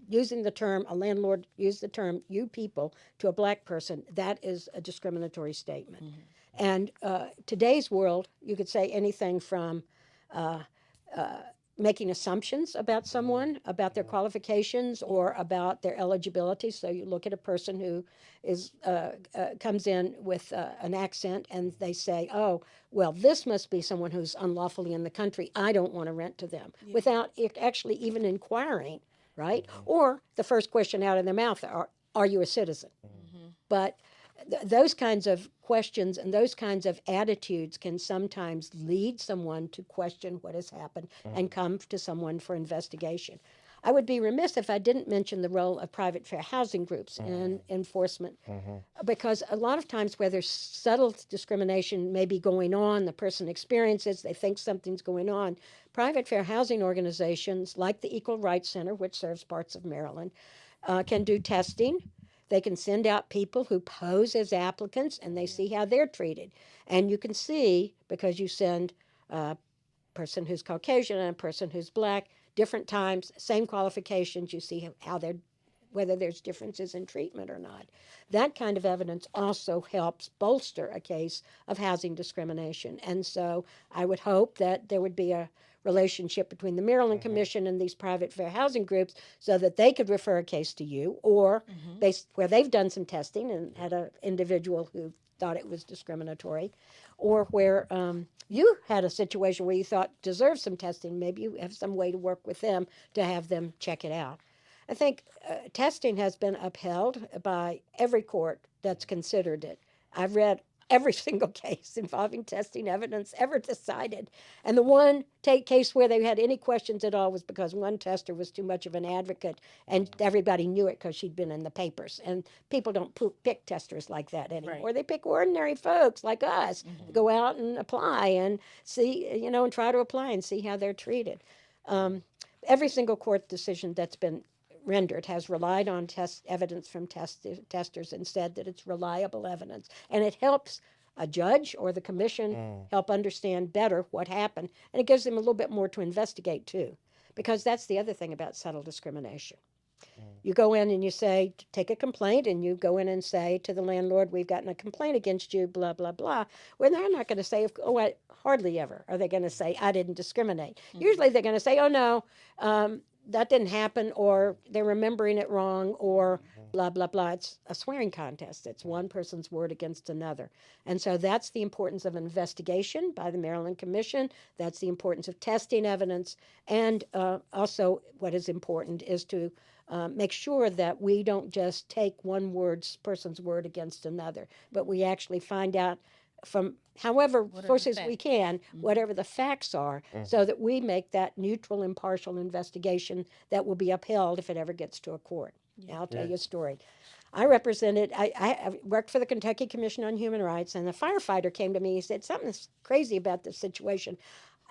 using the term, a landlord used the term you people to a black person. That is a discriminatory statement. And today's world, you could say anything from making assumptions about someone, about their qualifications or about their eligibility. So you look at a person who comes in with an accent and they say, oh, well, this must be someone who's unlawfully in the country. I don't want to rent to them, without actually even inquiring, right? Or the first question out of their mouth, are you a citizen? But those kinds of questions and those kinds of attitudes can sometimes lead someone to question what has happened and come to someone for investigation. I would be remiss if I didn't mention the role of private fair housing groups in enforcement, because a lot of times where there's subtle discrimination may be going on, the person experiences, they think something's going on, private fair housing organizations like the Equal Rights Center, which serves parts of Maryland, can do testing. They can send out people who pose as applicants and they see how they're treated. And you can see, because you send person who's Caucasian and a person who's black, different times, same qualifications. You see how they're, whether there's differences in treatment or not. That kind of evidence also helps bolster a case of housing discrimination. And so I would hope that there would be a relationship between the Maryland Commission and these private fair housing groups so that they could refer a case to you, or based where they've done some testing and had an individual who thought it was discriminatory, or where you had a situation where you thought deserved some testing. Maybe you have some way to work with them to have them check it out. I think testing has been upheld by every court that's considered it. I've read every single case involving testing evidence ever decided. And the one case where they had any questions at all was because one tester was too much of an advocate, and everybody knew it because she'd been in the papers. And people don't pick testers like that anymore. Right. They pick ordinary folks like us, go out and apply and see, and try to apply and see how they're treated. Every single court decision that's been rendered has relied on evidence from testers and said that it's reliable evidence. And it helps a judge or the commission help understand better what happened. And it gives them a little bit more to investigate, too. Because that's the other thing about subtle discrimination. You go in and you say, take a complaint, and you go in and say to the landlord, we've gotten a complaint against you, blah, blah, blah. Well, they're not going to say, hardly ever are they going to say, I didn't discriminate. Usually they're going to say, oh, no, that didn't happen, or they're remembering it wrong, or blah, blah, blah. It's a swearing contest. It's one person's word against another. And so that's the importance of investigation by the Maryland Commission. That's the importance of testing evidence. And also what is important is to make sure that we don't just take person's word against another, but we actually find out from however sources we can, whatever the facts are, so that we make that neutral, impartial investigation that will be upheld if it ever gets to a court. Now, I'll tell you a story. I worked for the Kentucky Commission on Human Rights, and the firefighter came to me. He said, something's crazy about this situation.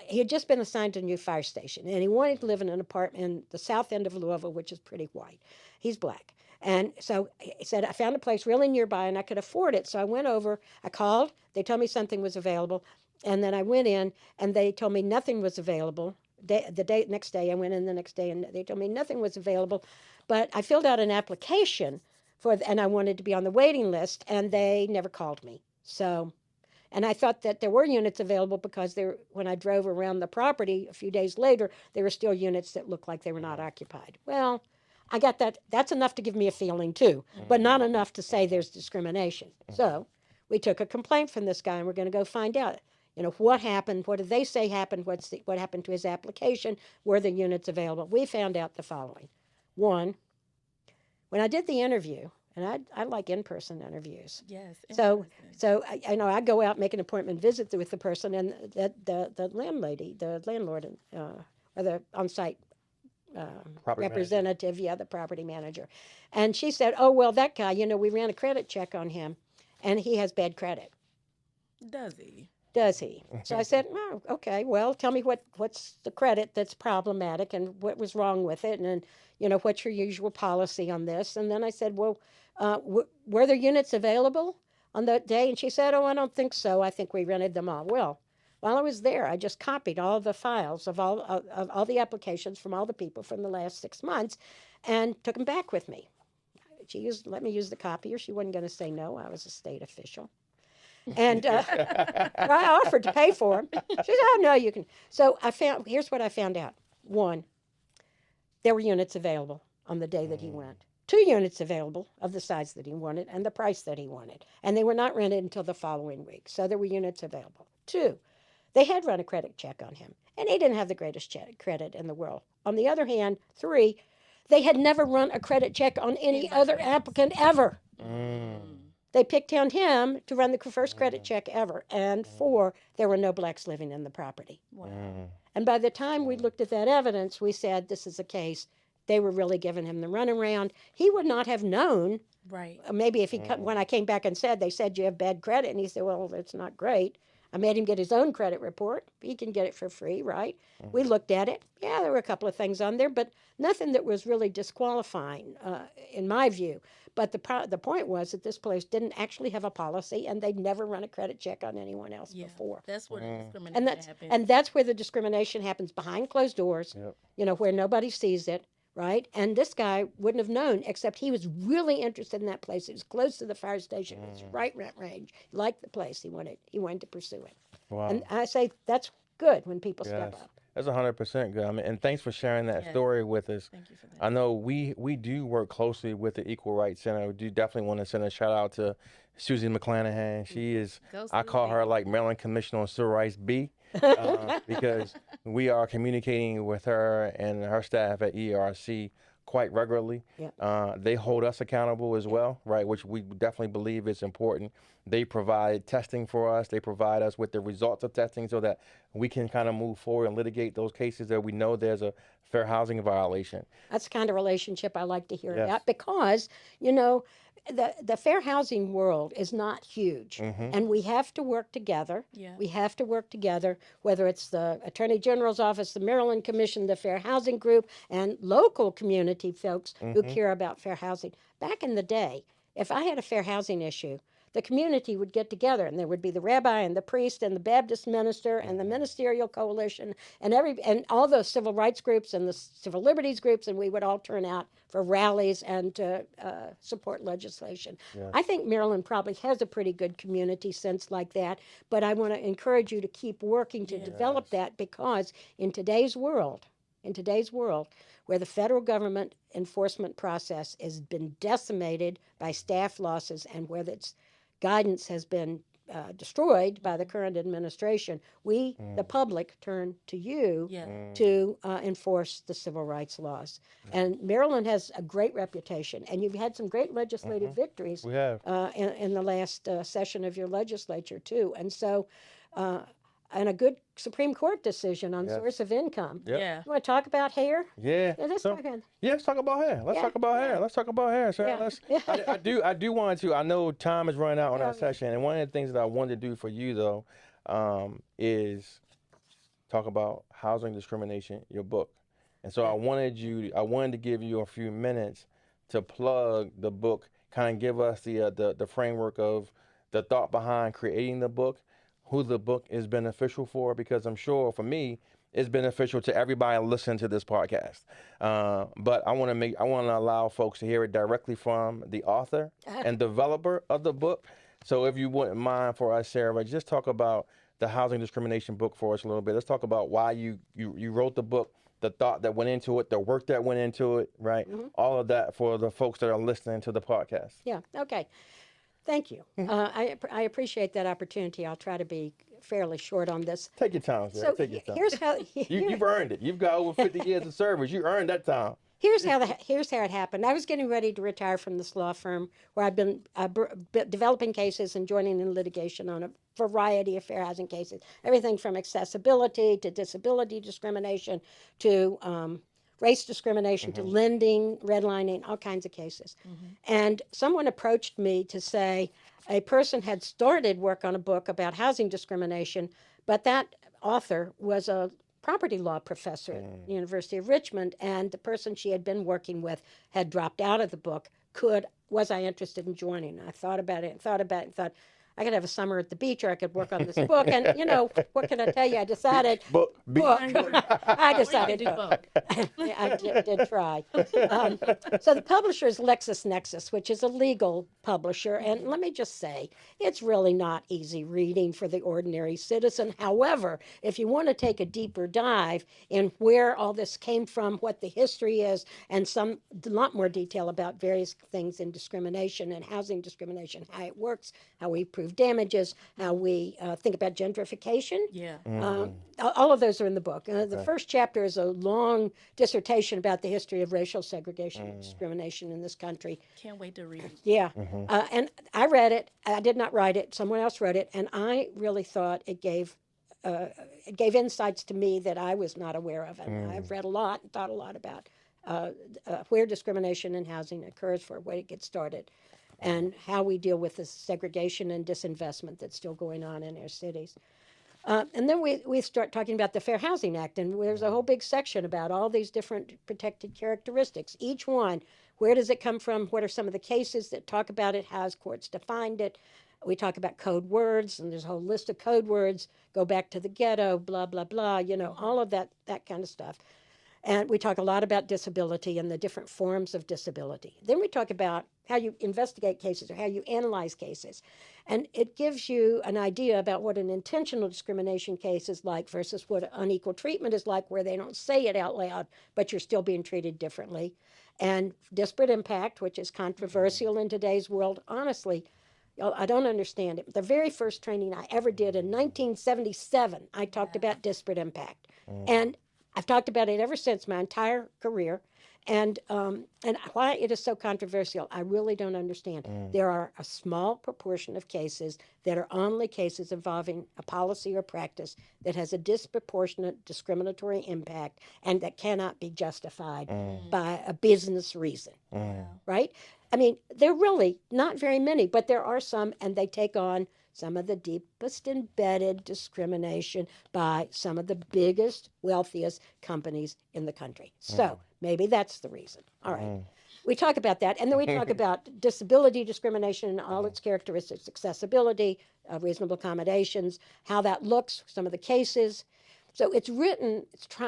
He had just been assigned to a new fire station, and he wanted to live in an apartment in the south end of Louisville, which is pretty white. He's black. And so he said, I found a place really nearby, and I could afford it. So I went over, I called, they told me something was available, and then I went in, and they told me nothing was available. Next day, I went in the next day, and they told me nothing was available. But I filled out an application, and I wanted to be on the waiting list, and they never called me. So... And I thought that there were units available because when I drove around the property a few days later, there were still units that looked like they were not occupied. Well, I got that. That's enough to give me a feeling, too, but not enough to say there's discrimination. So we took a complaint from this guy, and we're going to go find out, what happened, what did they say happened, what happened to his application, were the units available. We found out the following. One, when I did the interview, and I like in-person interviews. Yes. So I go out, make an appointment visit with the person, and the landlord, or the on-site representative, the property manager. And she said, oh, well, that guy, we ran a credit check on him, and he has bad credit. Does he? Does he? So I said, oh, okay, well, tell me what's the credit that's problematic and what was wrong with it, and what's your usual policy on this? And then I said, well, were there units available on that day? And she said, oh, I don't think so. I think we rented them all. Well, while I was there, I just copied all the files of all the applications from all the people from the last 6 months and took them back with me. She let me use the copier. She wasn't going to say no. I was a state official. And I offered to pay for them. She said, oh, no, you can. So here's what I found out. One, there were units available on the day that he went. 2 units available of the size that he wanted and the price that he wanted. And they were not rented until the following week. So there were units available. 2, they had run a credit check on him, and he didn't have the greatest credit in the world. On the other hand, 3, they had never run a credit check on any other applicant ever. They picked on him to run the first credit check ever. And 4, there were no blacks living in the property. Wow. And by the time we looked at that evidence, we said, this is a case. They were really giving him the runaround. He would not have known. Right. Maybe if when I came back and they said, you have bad credit. And he said, well, that's not great. I made him get his own credit report. He can get it for free, right? We looked at it. Yeah, there were a couple of things on there, but nothing that was really disqualifying, in my view. But the point was that this place didn't actually have a policy, and they'd never run a credit check on anyone else before. That's where the discrimination And happens. that's where the discrimination happens, behind closed doors. Yep. You know, where nobody sees it, right? And this guy wouldn't have known, except he was really interested in that place. It was close to the fire station. It was right rent range. He liked the place. He wanted to pursue it. Wow. And I say that's good when people step Yes. up. That's 100% good. I mean, and thanks for sharing that story with us. Thank you for that. I know we do work closely with the Equal Rights Center. We do definitely want to send a shout out to Susie McClanahan. She is, Go I call her like Maryland Commissioner on Civil Rights B, because we are communicating with her and her staff at ERC quite regularly. Yep. They hold us accountable as well, right? Which we definitely believe is important. They provide testing for us. They provide us with the results of testing so that we can kind of move forward and litigate those cases that we know there's a fair housing violation. That's the kind of relationship I like to hear Yes. about, because, you know, the fair housing world is not huge, and we have to work together. Yeah. We have to work together, whether it's the Attorney General's office, the Maryland Commission, the Fair Housing Group, and local community folks who care about fair housing. Back in the day, if I had a fair housing issue, the community would get together, and there would be the rabbi and the priest and the Baptist minister and the ministerial coalition and all those civil rights groups and the civil liberties groups, and we would all turn out for rallies and support legislation. Yes. I think Maryland probably has a pretty good community sense like that, but I want to encourage you to keep working to develop that, because in today's world, where the federal government enforcement process has been decimated by staff losses and where its guidance has been destroyed by the current administration, we, the public, turn to you to enforce the civil rights laws. And Maryland has a great reputation, and you've had some great legislative victories We have. in the last session of your legislature, too. And so, and a good Supreme Court decision on source of income. Yep. Yeah. You want to talk about hair? Yeah. Let's So- talk about Yeah, let's talk about hair. Let's Yeah, talk about hair. Let's talk about hair. So Yeah. let's. Yeah. I do want to. I know time is running out on our Yeah. session, and one of the things that I wanted to do for you though, is talk about housing discrimination, your book. And so I wanted to give you a few minutes to plug the book, kind of give us the framework of the thought behind creating the book, who the book is beneficial for, because I'm sure for me, it's beneficial to everybody listening to this podcast. But I want to allow folks to hear it directly from the author and developer of the book. So if you wouldn't mind for us, Sarah, just talk about the housing discrimination book for us a little bit. Let's talk about why you wrote the book, the thought that went into it, the work that went into it, right? All of that for the folks that are listening to the podcast. Yeah, okay. Thank you. I appreciate that opportunity. I'll try to be fairly short on this. Take your time, Sarah. So Take your time. here's how You've earned it. You've got over 50 years of service. You earned that time. here's how it happened. I was getting ready to retire from this law firm where I've been developing cases and joining in litigation on a variety of fair housing cases, everything from accessibility to disability discrimination to race discrimination to lending, redlining, all kinds of cases. And someone approached me to say a person had started work on a book about housing discrimination, but that author was a property law professor at the University of Richmond, and the person she had been working with had dropped out of the book. Was I interested in joining? I thought about it and thought, I could have a summer at the beach, or I could work on this book. And, you know, what can I tell you? I decided Book. I decided book. I did try. So the publisher is LexisNexis, which is a legal publisher. And let me just say, it's really not easy reading for the ordinary citizen. However, if you want to take a deeper dive in where all this came from, what the history is, and a lot more detail about various things in discrimination and housing discrimination, how it works, how we prove damages, how we think about gentrification. Yeah. All of those are in the book. The first chapter is a long dissertation about the history of racial segregation and discrimination in this country. Can't wait to read it. Yeah. And I read it. I did not write it. Someone else wrote it. And I really thought it gave insights to me that I was not aware of. And I've read a lot and thought a lot about where discrimination in housing occurs for a way to get started. and how we deal with the segregation and disinvestment that's still going on in our cities. And then we start talking about the Fair Housing Act, and there's a whole big section about all these different protected characteristics. Each one, where does it come from? What are some of the cases that talk about it? How has courts defined it? We talk about code words, and there's a whole list of code words. Go back to the ghetto, blah, blah, blah, all of that kind of stuff. And we talk a lot about disability and the different forms of disability. Then we talk about how you investigate cases or how you analyze cases. And it gives you an idea about what an intentional discrimination case is like versus what unequal treatment is like, where they don't say it out loud, but you're still being treated differently. And disparate impact, which is controversial in today's world. Honestly, I don't understand it. The very first training I ever did in 1977, I talked about disparate impact. And I've talked about it ever since, my entire career, and why it is so controversial, I really don't understand. There are a small proportion of cases that are only cases involving a policy or practice that has a disproportionate discriminatory impact and that cannot be justified by a business reason, right? I mean, there are really not very many, but there are some, and they take on some of the deepest embedded discrimination by some of the biggest, wealthiest companies in the country. So maybe that's the reason. All right. We talk about that. And then we talk about disability discrimination and all its characteristics, accessibility, reasonable accommodations, how that looks, some of the cases. So it's written,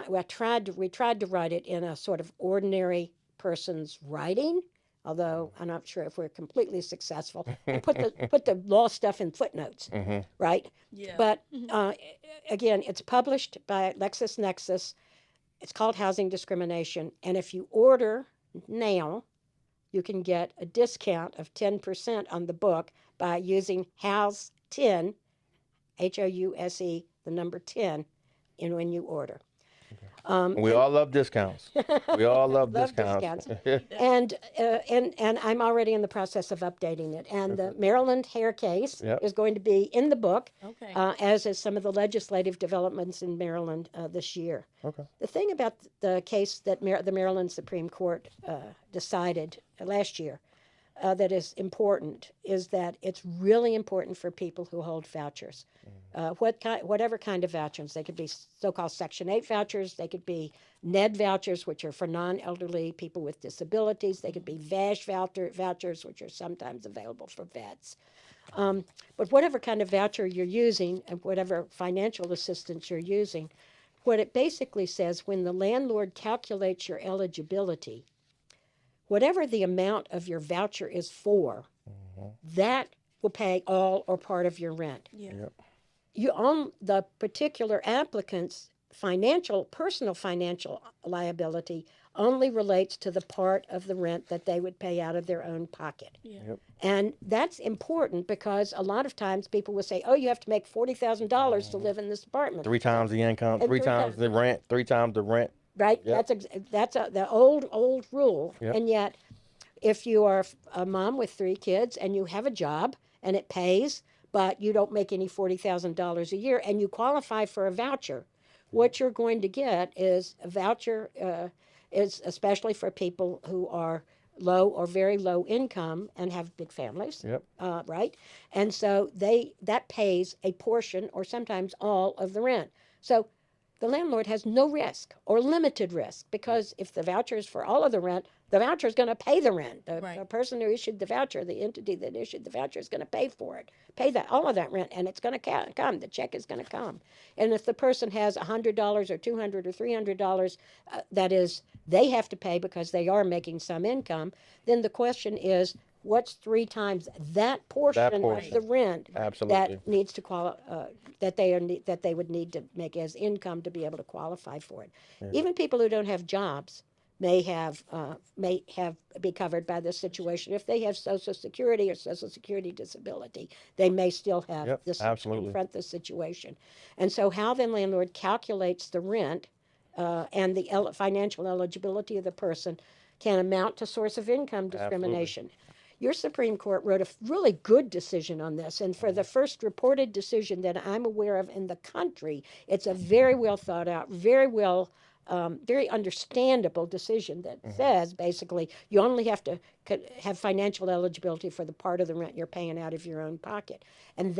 we tried to write it in a sort of ordinary person's writing, although I'm not sure if we're completely successful. We put the law stuff in footnotes, right? Yeah. But again, it's published by LexisNexis. It's called Housing Discrimination. And if you order now, you can get a discount of 10% on the book by using House 10, House, the number 10, when you order. We all love discounts. We all love discounts. And I'm already in the process of updating it. And the Maryland hair case is going to be in the book, as is some of the legislative developments in Maryland this year. The thing about the case that the Maryland Supreme Court decided last year that is important is that it's really important for people who hold vouchers. Whatever kind of vouchers. They could be so-called Section 8 vouchers. They could be NED vouchers, which are for non-elderly people with disabilities. They could be VASH vouchers, which are sometimes available for vets. But whatever kind of voucher you're using and whatever financial assistance you're using, what it basically says, when the landlord calculates your eligibility, whatever the amount of your voucher is for, that will pay all or part of your rent. You own the particular applicant's personal financial liability only relates to the part of the rent that they would pay out of their own pocket. And that's important because a lot of times people will say, oh, you have to make $40,000 to live in this apartment. 3 times the income, 3 times the rent, 3 times the rent. Right? That's the old rule. And yet, if you are a mom with 3 kids and you have a job and it pays, but you don't make any $40,000 a year and you qualify for a voucher, what you're going to get is a voucher, is especially for people who are low or very low income and have big families, right? And so that pays a portion or sometimes all of the rent. So the landlord has no risk or limited risk because if the voucher is for all of the rent, the voucher is going to pay the rent. The person who issued the voucher, the entity that issued the voucher, is going to pay for it, all of that rent, and it's going to come. The check is going to come. And if the person has $100 or $200 or $300, that is, they have to pay because they are making some income. Then the question is, what's 3 times that portion of the rent that needs to that they would need to make as income to be able to qualify for it? Even people who don't have jobs may be covered by this situation. If they have Social Security or Social Security disability, they may still have this confront this situation. And so how the landlord calculates the rent and the financial eligibility of the person can amount to source of income discrimination. Your Supreme Court wrote a really good decision on this, and for the first reported decision that I'm aware of in the country, it's a very well thought out, very well very understandable decision that says basically you only have to have financial eligibility for the part of the rent you're paying out of your own pocket. And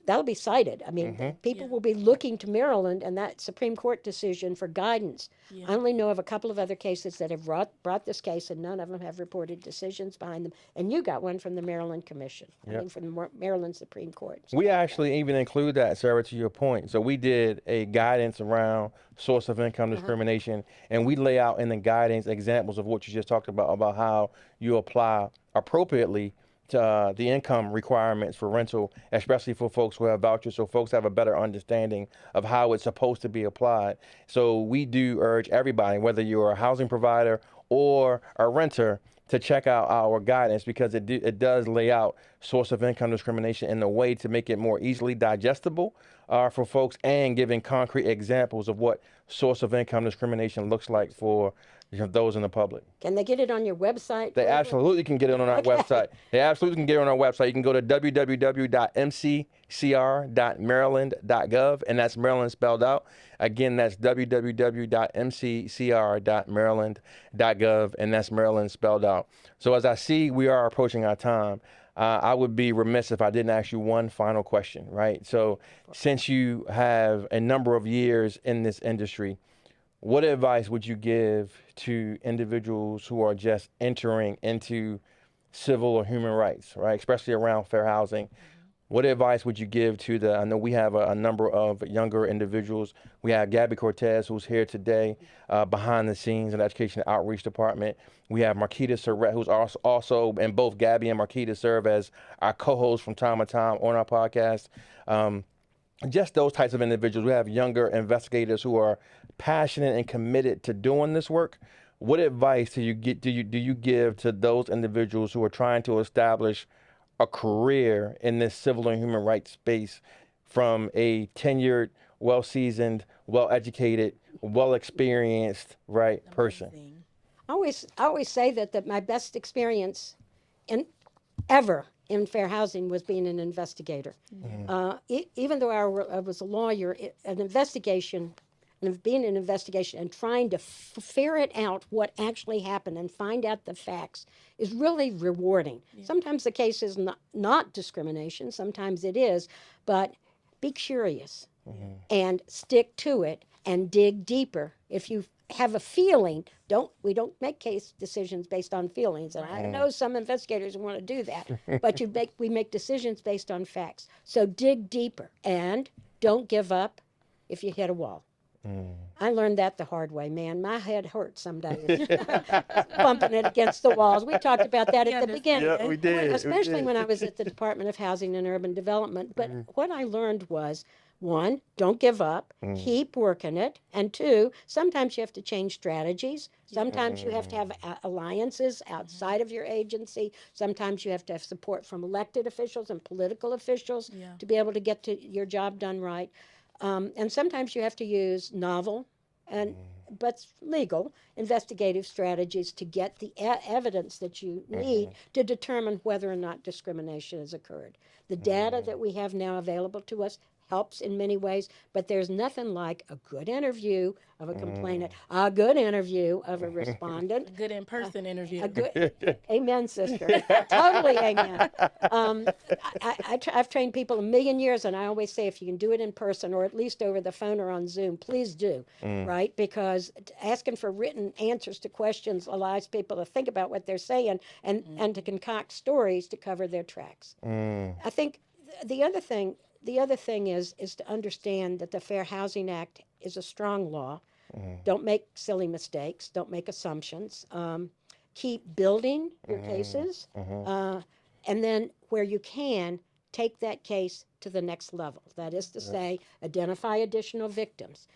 that'll be cited. I mean, people will be looking to Maryland and that Supreme Court decision for guidance. I only know of a couple of other cases that have brought this case, and none of them have reported decisions behind them. And you got one from the Maryland Commission, I mean, from the Maryland Supreme Court. So we actually even include that, Sarah, to your point. So we did a guidance around source of income discrimination, and we lay out in the guidance examples of what you just talked about how you apply appropriately to the income requirements for rental, especially for folks who have vouchers, so folks have a better understanding of how it's supposed to be applied. So we do urge everybody, whether you're a housing provider or a renter, to check out our guidance, because it does lay out source of income discrimination in a way to make it more easily digestible for folks, and giving concrete examples of what source of income discrimination looks like for those in the public. can they get it on your website? They absolutely can get it on our website. They absolutely can get it on our website. You can go to www.mccr.maryland.gov, and that's Maryland spelled out. Again, that's www.mccr.maryland.gov, and that's Maryland spelled out. So as I see we are approaching our time, I would be remiss if I didn't ask you one final question, right? So since you have a number of years in this industry, what advice would you give to individuals who are just entering into civil or human rights, right? Especially around fair housing. What advice would you give to I know we have a number of younger individuals. We have Gabby Cortez, who's here today, behind the scenes in the Education and Outreach Department. We have Marquita Surratt, who's also, and both Gabby and Marquita serve as our co-hosts from time to time on our podcast. Just those types of individuals. We have younger investigators who are passionate and committed to doing this work. What advice do you give to those individuals who are trying to establish a career in this civil and human rights space, from a tenured, well-seasoned, well-educated, well-experienced, person? I always say that my best experience ever in fair housing was being an investigator. Even though I was a lawyer, being an investigation and trying to ferret out what actually happened and find out the facts is really rewarding. Sometimes the case is not discrimination, sometimes it is, but be curious and stick to it and dig deeper. If you have a feeling, we don't make case decisions based on feelings, and I know some investigators want to do that, but we make decisions based on facts. So dig deeper and don't give up if you hit a wall. I learned that the hard way, man. My head hurts some days bumping it against the walls. We talked about that at the beginning. Yeah, we did. Especially when I was at the Department of Housing and Urban Development. But what I learned was, one, don't give up, keep working it. And two, sometimes you have to change strategies. Sometimes you have to have alliances outside of your agency. Sometimes you have to have support from elected officials and political officials to be able to get your job done right. And sometimes you have to use novel but legal investigative strategies to get the evidence that you need to determine whether or not discrimination has occurred. The data that we have now available to us helps in many ways, but there's nothing like a good interview of a complainant, a good interview of a respondent. A good in-person interview. Amen, sister. Totally amen. I've trained people a million years, and I always say if you can do it in person or at least over the phone or on Zoom, please do, right? Because asking for written answers to questions allows people to think about what they're saying and to concoct stories to cover their tracks. I think the other thing is to understand that the Fair Housing Act is a strong law. Don't make silly mistakes. Don't make assumptions. Keep building your cases. And then where you can, take that case to the next level. That is to say, identify additional victims.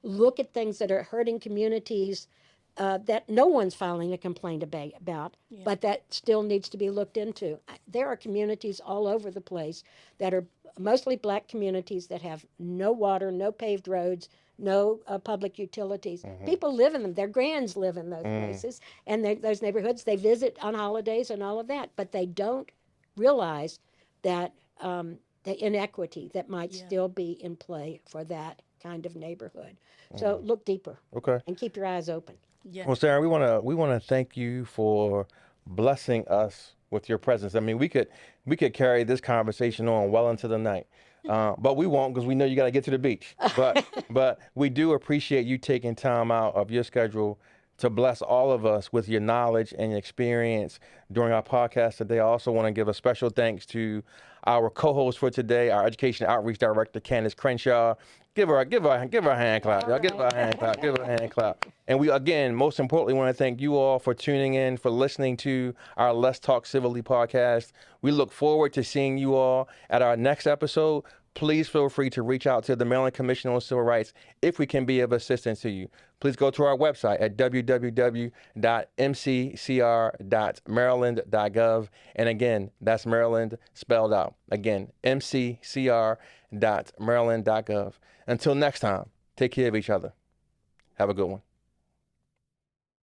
Look at things that are hurting communities that no one's filing a complaint about, but that still needs to be looked into. There are communities all over the place that are mostly black communities that have no water, no paved roads, no public utilities. People live in them. Their grands live in those places and those neighborhoods. They visit on holidays and all of that, but they don't realize that the inequity that might still be in play for that kind of neighborhood. So look deeper. Okay. And keep your eyes open. Yeah. Well, Sarah, we wanna thank you for blessing us with your presence. I mean, we could carry this conversation on well into the night, but we won't because we know you got to get to the beach. But we do appreciate you taking time out of your schedule to bless all of us with your knowledge and your experience during our podcast today. I also want to give a special thanks to our co-host for today, our Education Outreach Director, Candice Crenshaw. Give her a hand clap, y'all. Give her a hand clap. Give her a hand clap. And we, again, most importantly, want to thank you all for tuning in, for listening to our Let's Talk Civilly podcast. We look forward to seeing you all at our next episode. Please feel free to reach out to the Maryland Commission on Civil Rights if we can be of assistance to you. Please go to our website at www.mccr.maryland.gov. And again, that's Maryland spelled out. Again, mccr.maryland.gov. Until next time, take care of each other. Have a good one.